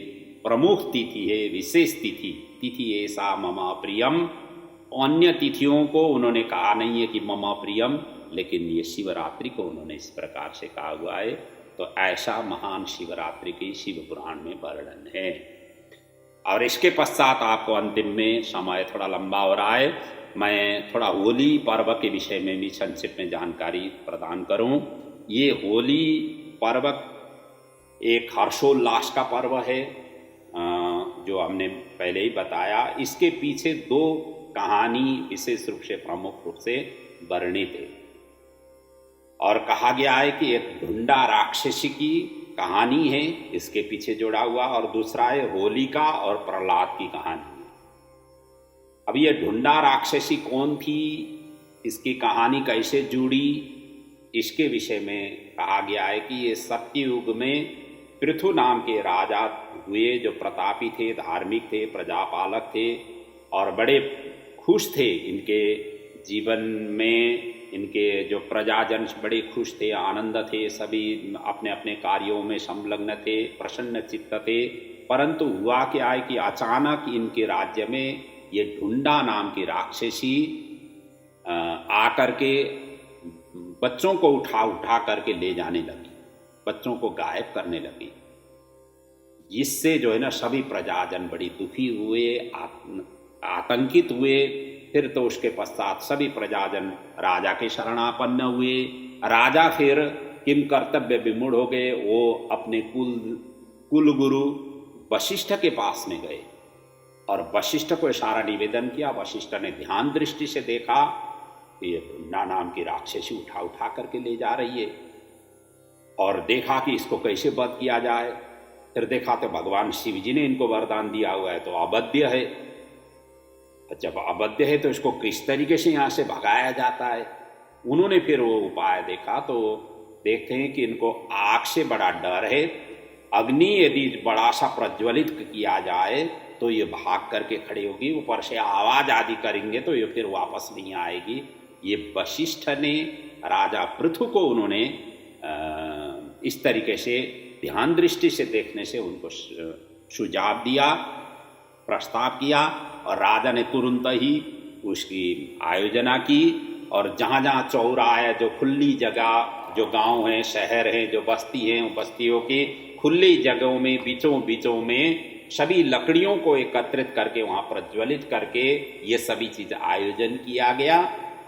प्रमुख तिथि है, विशेष तिथि ऐसा मम प्रियम। अन्य तिथियों को उन्होंने कहा नहीं है कि मम प्रियम, लेकिन ये शिवरात्रि को उन्होंने इस प्रकार से कहा हुआ है। तो ऐसा महान शिवरात्रि की शिव पुराण में वर्णन है। और इसके पश्चात आपको अंतिम में, समय थोड़ा लंबा हो रहा है, मैं थोड़ा होली पर्व के विषय में भी संक्षिप्त में जानकारी प्रदान करूं। ये होली पर्व एक हर्षोल्लास का पर्व है जो हमने पहले ही बताया। इसके पीछे दो कहानी विशेष रूप से प्रमुख रूप से वर्णित है। और कहा गया है कि एक ढूंढा राक्षसी की कहानी है इसके पीछे जोड़ा हुआ, और दूसरा है होलिका और प्रहलाद की कहानी। अब ये ढूंढा राक्षसी कौन थी, इसकी कहानी कैसे जुड़ी, इसके विषय में कहा गया है कि ये सत्ययुग में पृथु नाम के राजा हुए जो प्रतापी थे, धार्मिक थे, प्रजापालक थे और बड़े खुश थे इनके जीवन में। इनके जो प्रजाजन बड़े खुश थे, आनंद थे, सभी अपने अपने कार्यों में संलग्न थे, प्रसन्न चित्त थे। परंतु हुआ क्या है कि अचानक इनके राज्य में ये ढूंढा नाम की राक्षसी आकर के बच्चों को उठा करके ले जाने लगी, बच्चों को गायब करने लगी। जिससे जो है ना सभी प्रजाजन बड़ी दुखी हुए, आतंकित हुए। फिर तो उसके पश्चात सभी प्रजाजन राजा के शरणापन्न हुए। राजा फिर किम कर्तव्य विमूढ़ हो गए, वो अपने कुल गुरु वशिष्ठ के पास में गए और वशिष्ठ को सारा निवेदन किया। वशिष्ठ ने ध्यान दृष्टि से देखा कि ये ढूंढा नाम की राक्षसी उठा करके ले जा रही है और देखा कि इसको कैसे वध किया जाए। फिर देखा तो भगवान शिव जी ने इनको वरदान दिया हुआ है तो अवध्य है। जब अवध्य है तो इसको किस तरीके से यहाँ से भगाया जाता है। उन्होंने फिर वो उपाय देखा तो देखते हैं कि इनको आग से बड़ा डर है। अग्नि यदि बड़ा सा प्रज्वलित किया जाए तो ये भाग करके खड़ी होगी, ऊपर से आवाज आदि करेंगे तो ये फिर वापस नहीं आएगी। ये वशिष्ठ ने राजा पृथु को उन्होंने इस तरीके से ध्यान दृष्टि से देखने से उनको सुझाव दिया, प्रस्ताव किया और राजा ने तुरंत ही उसकी आयोजना की। और जहाँ जहाँ चौराहा, जो खुली जगह, जो गांव हैं, शहर हैं, जो बस्ती हैं, बस्तियों की खुली जगहों में बीचों में सभी लकड़ियों को एकत्रित करके वहाँ प्रज्वलित करके ये सभी चीज़ आयोजन किया गया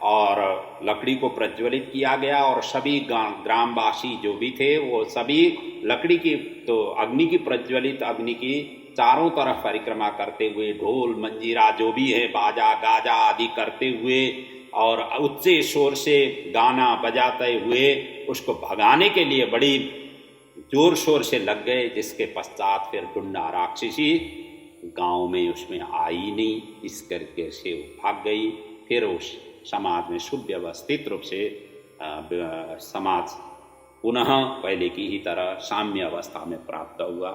और लकड़ी को प्रज्वलित किया गया। और सभी ग्रामवासी जो भी थे वो सभी लकड़ी की तो अग्नि की प्रज्वलित अग्नि की चारों तरफ परिक्रमा करते हुए ढोल मंजीरा जो भी है बाजा गाजा आदि करते हुए और उच्च शोर से गाना बजाते हुए उसको भगाने के लिए बड़ी जोर शोर से लग गए, जिसके पश्चात फिर गुंडा राक्षसी गांव में उसमें आई नहीं, इस करके से वो भाग गई। फिर उस समाज में सुव्यवस्थित रूप से समाज पुनः पहले की ही तरह साम्य अवस्था में प्राप्त हुआ।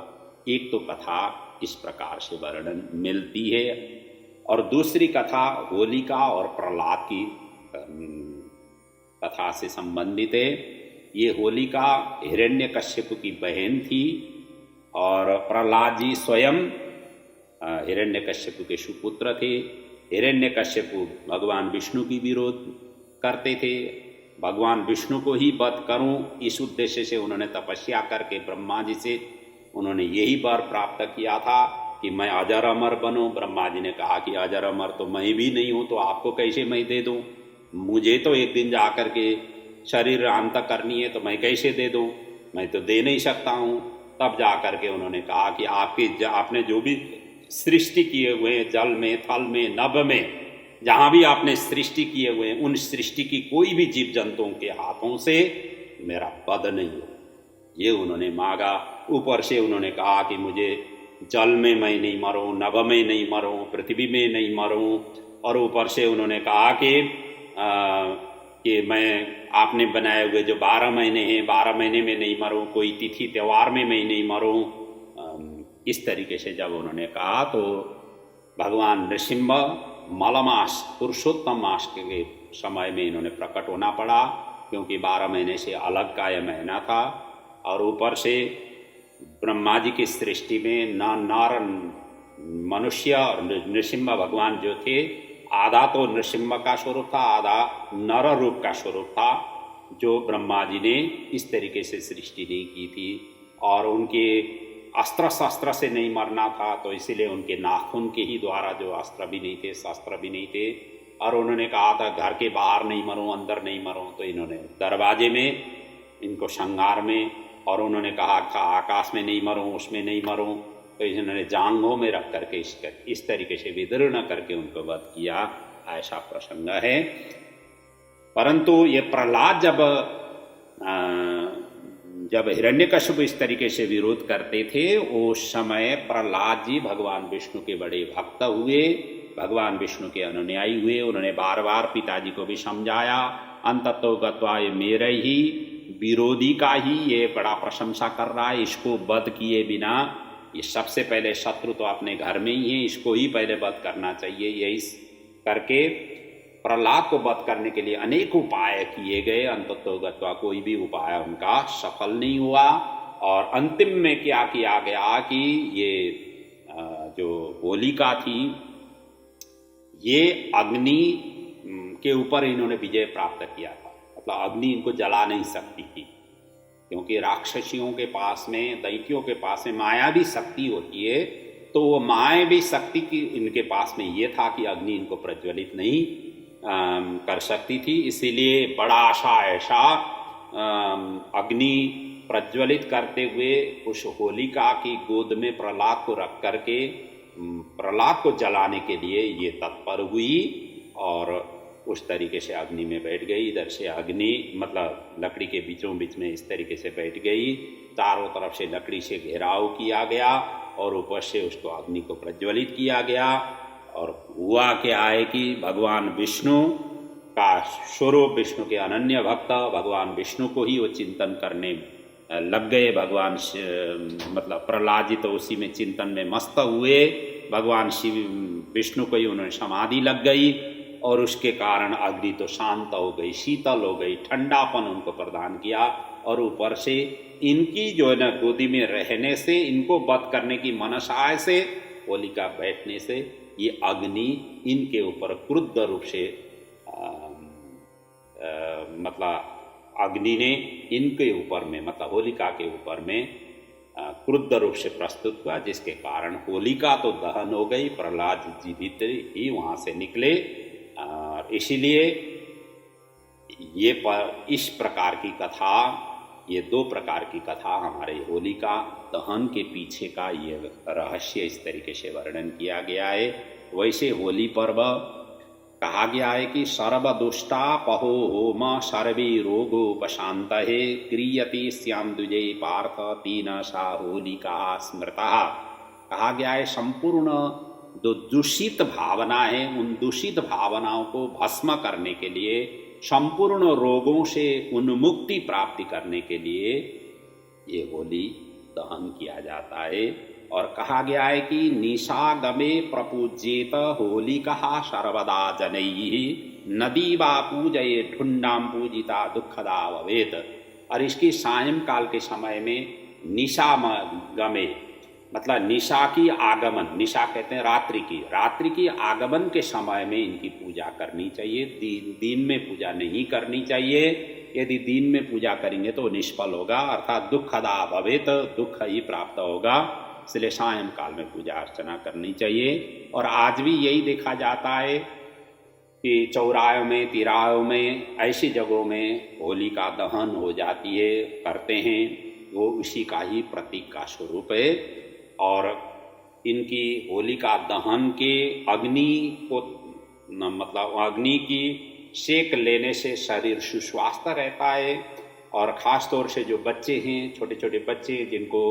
एक तो कथा इस प्रकार से वर्णन मिलती है, और दूसरी कथा होलिका और प्रहलाद की कथा से संबंधित है। ये होलिका हिरण्यकश्यप की बहन थी, और प्रहलाद जी स्वयं हिरण्यकश्यप के सुपुत्र थे। हिरण्यकश्यप भगवान विष्णु की विरोध करते थे, भगवान विष्णु को ही वध करूं, इस उद्देश्य से उन्होंने तपस्या करके ब्रह्मा जी से उन्होंने यही वर प्राप्त किया था कि मैं अजर अमर बनूं। ब्रह्मा जी ने कहा कि अजर अमर तो मैं भी नहीं हूं, तो आपको कैसे मैं दे दूं? मुझे तो एक दिन जा कर के शरीर अंत करनी है, तो मैं कैसे दे दूं? मैं तो दे नहीं सकता हूं। तब जा कर के उन्होंने कहा कि आपने जो भी सृष्टि किए हुए हैं, जल में, थल में, नभ में, जहां भी आपने सृष्टि किए हुए हैं, उन सृष्टि की कोई भी जीव जंतुओं के हाथों से मेरा वध नहीं हो, ये उन्होंने मांगा। ऊपर से उन्होंने कहा कि मुझे जल में मैं नहीं मरूं, नभ में नहीं मरूं, पृथ्वी में नहीं मरूं, और ऊपर से उन्होंने कहा कि मैं आपने बनाए हुए जो 12 महीने हैं, 12 महीने में नहीं मरूं, कोई तिथि त्यौहार में मैं नहीं मरूं। इस तरीके से जब उन्होंने कहा तो भगवान नृसिंह मलमास पुरुषोत्तम मास के समय में इन्होंने प्रकट होना पड़ा, क्योंकि 12 महीने से अलग का यह महीना था। और ऊपर से ब्रह्मा जी की सृष्टि में नर मनुष्य और नृसिंह भगवान जो थे, आधा तो नृसिंह का स्वरूप था, आधा नर रूप का स्वरूप था, जो ब्रह्मा जी ने इस तरीके से सृष्टि नहीं की थी। और उनके अस्त्र शस्त्र से नहीं मरना था, तो इसीलिए उनके नाखून के ही द्वारा, जो अस्त्र भी नहीं थे, शस्त्र भी नहीं थे। और उन्होंने कहा था घर के बाहर नहीं मरूं, अंदर नहीं मरूं, तो इन्होंने दरवाजे में इनको श्रृंगार में, और उन्होंने कहा था आकाश में नहीं मरूं, उसमें नहीं मरूं, तो इन्होंने जांघों में रख करके इस तरीके से विदीर्ण करके उनको वध किया, ऐसा प्रसंग है। परंतु ये प्रहलाद जब हिरण्यकश्यप इस तरीके से विरोध करते थे, उस समय प्रहलाद जी भगवान विष्णु के बड़े भक्त हुए, भगवान विष्णु के अनुयायी हुए। उन्होंने बार बार पिताजी को भी समझाया, अंततो गत्वा ये मेरे ही विरोधी का ही ये बड़ा प्रशंसा कर रहा है, इसको वध किए बिना, ये सबसे पहले शत्रु तो अपने घर में ही है, इसको ही पहले वध करना चाहिए। यही करके प्रहलाद को वध करने के लिए अनेक उपाय किए गए, अंततो गत्वा कोई भी उपाय उनका सफल नहीं हुआ। और अंतिम में क्या किया गया कि ये जो होलिका थी, ये अग्नि के ऊपर इन्होंने विजय प्राप्त किया था, मतलब अग्नि इनको जला नहीं सकती थी, क्योंकि राक्षसियों के पास में, दैत्यों के पास में मायावी शक्ति होती है, तो वो मायावी शक्ति की इनके पास में ये था कि अग्नि इनको प्रज्वलित नहीं कर सकती थी। इसीलिए बड़ा सा ऐसा अग्नि प्रज्वलित करते हुए उस होलिका की गोद में प्रहलाद को रख करके प्रहलाद को जलाने के लिए ये तत्पर हुई, और उस तरीके से अग्नि में बैठ गई। इधर से अग्नि मतलब लकड़ी के बीचों बीच में इस तरीके से बैठ गई, चारों तरफ से लकड़ी से घेराव किया गया, और ऊपर से उसको अग्नि को प्रज्वलित किया गया। और हुआ क्या है कि भगवान विष्णु का स्वरूप, विष्णु के अनन्य भक्त भगवान विष्णु को ही वो चिंतन करने लग गए। भगवान मतलब प्रहलाद जी तो उसी में चिंतन में मस्त हुए, भगवान शिव विष्णु को ही उन्होंने समाधि लग गई, और उसके कारण अग्नि तो शांत हो गई, शीतल हो गई, ठंडापन उनको प्रदान किया। और ऊपर से इनकी जो है ना गोदी में रहने से, इनको वध करने की मनसा से, होलिका बैठने से, ये अग्नि इनके ऊपर क्रुद्ध रूप से मतलब अग्नि ने इनके ऊपर में, मतलब होलिका के ऊपर में क्रुद्ध रूप से प्रस्तुत हुआ, जिसके कारण होलिका तो दहन हो गई, प्रहलाद जी भीतर ही वहाँ से निकले। इसीलिए ये इस प्रकार की कथा, ये दो प्रकार की कथा हमारे होलिका दहन के पीछे का ये रहस्य इस तरीके से वर्णन किया गया है। वैसे होली पर्व कहा गया है कि सर्वदुष्टापहो होम सर्वे रोगोपशांतये क्रियते श्याम द्विजय पार्थ तीन सा होलिका स्मृता। कहा गया है संपूर्ण जो दूषित भावना है उन दूषित भावनाओं को भस्म करने के लिए, संपूर्ण रोगों से उन्मुक्ति प्राप्ति करने के लिए ये होली दहन किया जाता है। और कहा गया है कि निशागमे प्रपूज्येत होलिका सर्वदा जनैः नदी वा पूजये ढुंडाम पूजिता दुखदा भवेत। और इसकी सायंकाल के समय में निशागमे मतलब निशा की आगमन, निशा कहते हैं रात्रि की आगमन के समय में इनकी पूजा करनी चाहिए। दिन में पूजा नहीं करनी चाहिए। यदि दिन में पूजा करेंगे तो निष्फल होगा, अर्थात दुखदा भवेत, दुख ही प्राप्त होगा। इसलिए सायंकाल में पूजा अर्चना करनी चाहिए। और आज भी यही देखा जाता है कि चौराहों में, तिराहों में, ऐसी जगहों में होली का दहन हो जाती है, करते हैं। वो उसी का ही प्रतीक का स्वरूप है। और इनकी होलिका दहन के अग्नि को मतलब अग्नि की सेक लेने से शरीर सुस्वास्थ्य रहता है। और ख़ास तौर से जो बच्चे हैं, छोटे छोटे बच्चे जिनको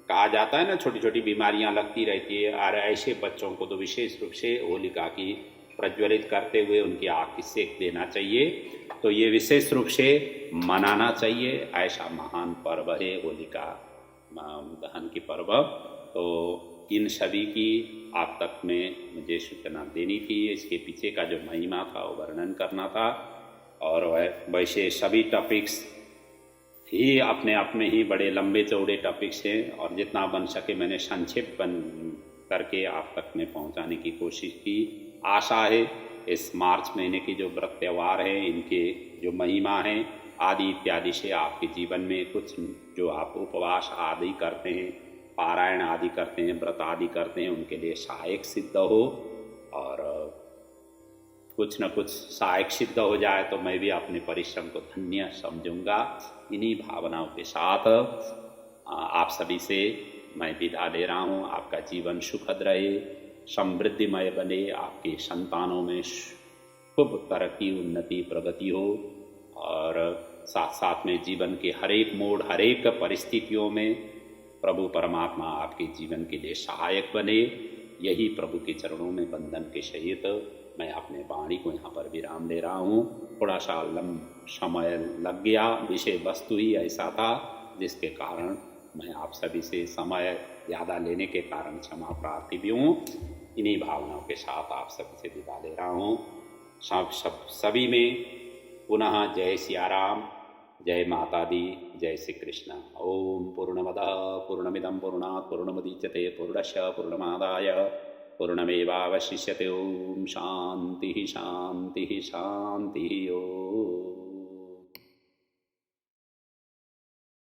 कहा जाता है ना छोटी छोटी बीमारियां लगती रहती है, और ऐसे बच्चों को तो विशेष रूप से होलिका की प्रज्वलित करते हुए उनकी आँख की सेक देना चाहिए। तो ये विशेष रूप से मनाना चाहिए। ऐसा महान पर्व है होलिका दहन की पर्व। तो इन सभी की आप तक में मुझे सूचना देनी थी। इसके पीछे का जो महिमा था वो वर्णन करना था। और वैसे सभी टॉपिक्स ही अपने आप में ही बड़े लंबे चौड़े टॉपिक्स हैं, और जितना बन सके मैंने संक्षेप बन करके आप तक में पहुंचाने की कोशिश की। आशा है इस मार्च महीने की जो व्रत त्यौहार हैं, इनके जो महिमा हैं आदि इत्यादि से आपके जीवन में कुछ जो आप उपवास आदि करते हैं, पारायण आदि करते हैं, व्रत आदि करते हैं, उनके लिए सहायक सिद्ध हो। और कुछ न कुछ सहायक सिद्ध हो जाए तो मैं भी अपने परिश्रम को धन्य समझूंगा। इन्हीं भावनाओं के साथ आप सभी से मैं विदा ले रहा हूँ। आपका जीवन सुखद रहे, समृद्धिमय बने, आपके संतानों में खूब तरक्की, उन्नति, प्रगति हो। और साथ साथ में जीवन के हर एक मोड़, हर एक परिस्थितियों में प्रभु परमात्मा आपके जीवन के लिए सहायक बने। यही प्रभु के चरणों में बंधन के सहित मैं अपने वाणी को यहाँ पर विराम दे रहा हूँ। थोड़ा सा समय लग गया, विषय वस्तु ही ऐसा था जिसके कारण मैं आप सभी से समय ज़्यादा लेने के कारण क्षमा प्रार्थी भी हूँ। इन्हीं भावनाओं के साथ आप सभी से विदा ले रहा हूँ। सभी में पुनः जय सिया राम, जय माता दी, जय श्री कृष्ण। ओम पूर्णमदः पूर्णमिदं पूर्णात् पूर्णमुदच्यते पूर्णस्य पूर्णमादाय पूर्णमेवावशिष्यते। ओम शांति शांति शांति। ओम।